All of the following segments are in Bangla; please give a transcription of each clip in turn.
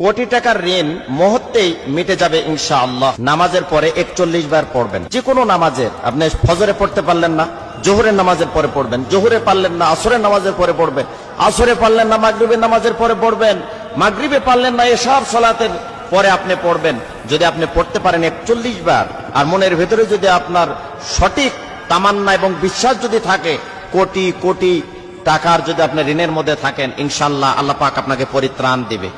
কোটি টাকার ঋণ মুহূর্তেই মিটে যাবে ইনশাআল্লাহ। নামাজের পরে 41 বার পড়বেন। যে কোনো নামাজের, আপনি ফজরে পড়তে পারলেন না, জোহরের নামাজের পরে পড়বেন। জোহরে পারলেন না, আসরের নামাজের পরে পড়বেন। আসরে পারলেন না, মাগরিবের নামাজের পরে পড়বেন। মাগরিবে পারলেন না, এশার সালাতের পরে আপনি পড়বেন। যদি আপনি পড়তে পারেন 41 বার, আর মনের ভেতরে যদি আপনার সঠিক তামান্না এবং বিশ্বাস যদি থাকে, কোটি কোটি টাকার যদি আপনি ঋণের মধ্যে থাকেন, ইনশাআল্লাহ আল্লাহ পাক আপনাকে পরিত্রাণ দিবে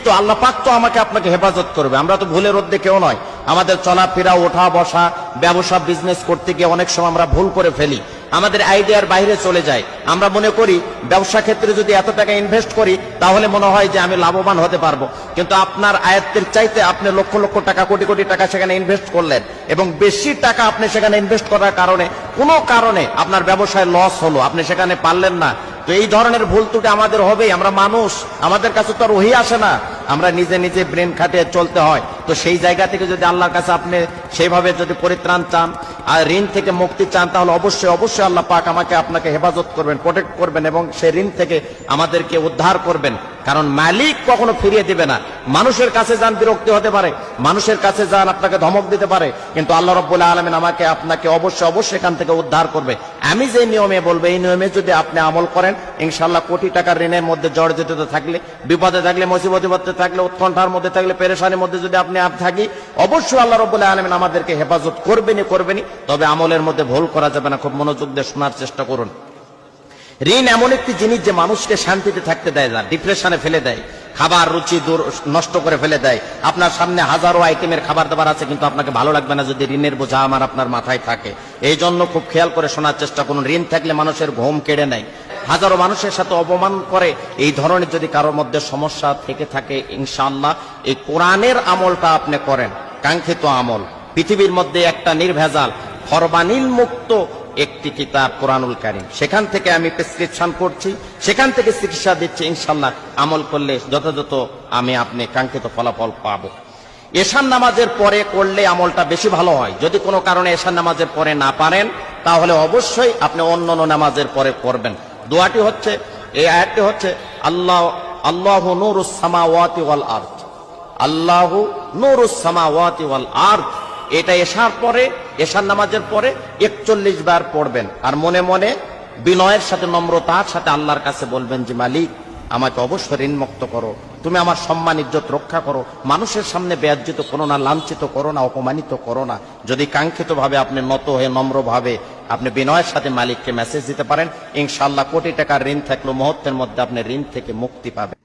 তো আল্লাহ পাক তো আমাকে আপনাকে হেফাজত করবে। আমরা তো ভুলের মধ্যে কেউ নয়। আমাদের চলাফেরা, ওঠা বসা, ব্যবসা বিজনেস করতে গিয়ে অনেক সময় আমরা ভুল করে ফেলি, আমাদের আইডিয়ার বাইরে চলে যায়। আমরা মনে করি ব্যবসা ক্ষেত্রে যদি এত টাকা ইনভেস্ট করি তাহলে মনে হয় যে আমি লাভবান হতে পারবো, কিন্তু আপনার আয়ত্তের চাইতে আপনি লক্ষ লক্ষ টাকা, কোটি কোটি টাকা সেখানে ইনভেস্ট করলেন, এবং বেশি টাকা আপনি সেখানে ইনভেস্ট করার কারণে কোনো কারণে আপনার ব্যবসায় লস হলো, আপনি সেখানে পারলেন না। তো এই ধরনের ভুল ত্রুটি আমাদের হবেই। আমরা মানুষ, আমাদের কাছে তো আর ওহি আসে না, আমরা নিজে নিজে ব্রেন খাটিয়ে চলতে হয়। তো সেই জায়গা থেকে যদি আল্লাহর কাছে আপনি সেইভাবে যদি পরিত্রাণ চান আর ঋণ থেকে মুক্তি চান, তাহলে অবশ্যই অবশ্যই আল্লাহ পাক আমাকে আপনাকে হেফাজত করবেন, প্রোটেক্ট করবেন, এবং সেই ঋণ থেকে আমাদেরকে উদ্ধার করবেন। কারণ মালিক কখনো ফিরিয়ে দিবে না। মানুষের কাছে যান, বিরক্তি হতে পারে, মানুষের কাছে যান, আপনাকে ধমক দিতে পারে, কিন্তু আল্লাহ রাব্বুল আলামিন আমাকে আপনাকে অবশ্যই অবশ্যই এখান থেকে উদ্ধার করবে। আমি যে নিয়মে বলবো, এই নিয়মে যদি আপনি আমল করেন, ইনশাআল্লাহ কোটি টাকার ঋণের মধ্যে জর্জরিত থাকলে, বিপদে থাকলে, মুসিবতে থাকলে, উৎকণ্ঠার মধ্যে থাকলে, পেরেশানির মধ্যে যদি আপনি থাকি, অবশ্যই আল্লাহ রাব্বুল আলামিন আমাদেরকে হেফাজত করবেনই। তবে আমলের মধ্যে ভুল করা যাবে না। খুব মনোযোগ দিয়ে শোনার চেষ্টা করুন। ঋণ এমন একটি জিনিস যে মানুষকে শান্তিতে থাকতে দেয় না, ডিপ্রেশনে ফেলে দেয়, খাবার রুচি নষ্ট করে ফেলে দেয়। আপনার সামনে হাজারো আইটেমের খাবার দাবার আছে, কিন্তু আপনাকে ভালো লাগবে না যদি ঋণের বোঝা আপনার মাথায় থাকে। এই জন্য খুব খেয়াল করে শোনার চেষ্টা করুন। ঋণ থাকলে মানুষের ঘুম কেড়ে নেয়, হাজারো মানুষের সাথে অপমান করে। এই ধরনের যদি কারোর মধ্যে সমস্যা থেকে থাকে, ইনশাআল্লাহ এই কোরআনের আমলটা আপনি করেন, কাঙ্ক্ষিত আমল। পৃথিবীর মধ্যে একটা নির্ভেজাল, ফরমানিল মুক্ত একটি কিতাব কোরআনুল কারীম, সেখান থেকে আমি প্রেসক্রিপশন করছি, সেখান থেকে চিকিৎসা দিচ্ছি। ইনশাআল্লাহ আমল করলে যথাযথ আপনি কাঙ্ক্ষিত ফলাফল পাবো। এশার নামাজের পরে করলে আমলটা বেশি ভালো হয়। যদি কোনো কারণে এশার নামাজের পরে না পারেন, তাহলে অবশ্যই আপনি অন্য নামাজের পরে করবেন। দোয়াটি হচ্ছে, এই আয়াতটি হচ্ছে, আল্লাহু নূরুস সামাওয়াতি ওয়াল আরদ, আল্লাহু নূরুস সামাওয়াতি ওয়াল আরদ। এটা এশার পরে, এশার নামাজের পরে 41 বার পড়বেন, আর মনে মনে বিনয়ের সাথে, নম্রতার সাথে আল্লাহর কাছে বলবেন যে মালিক, আমাকে অবশ্যই ঋণমুক্ত করো, তুমি আমার সম্মান ইজ্জত রক্ষা করো, মানুষের সামনে বেয়াজ্জিত করো না, লাঞ্ছিত করো না, অপমানিত করো না। যদি কাঙ্ক্ষিত ভাবে আপনি নত হয়ে নম্রভাবে আপনি বিনয়ের সাথে মালিককে মেসেজ দিতে পারেন, ইনশাআল্লাহ কোটি টাকার ঋণ থাকলেও মুহূর্তের মধ্যে আপনি ঋণ থেকে মুক্তি পাবেন।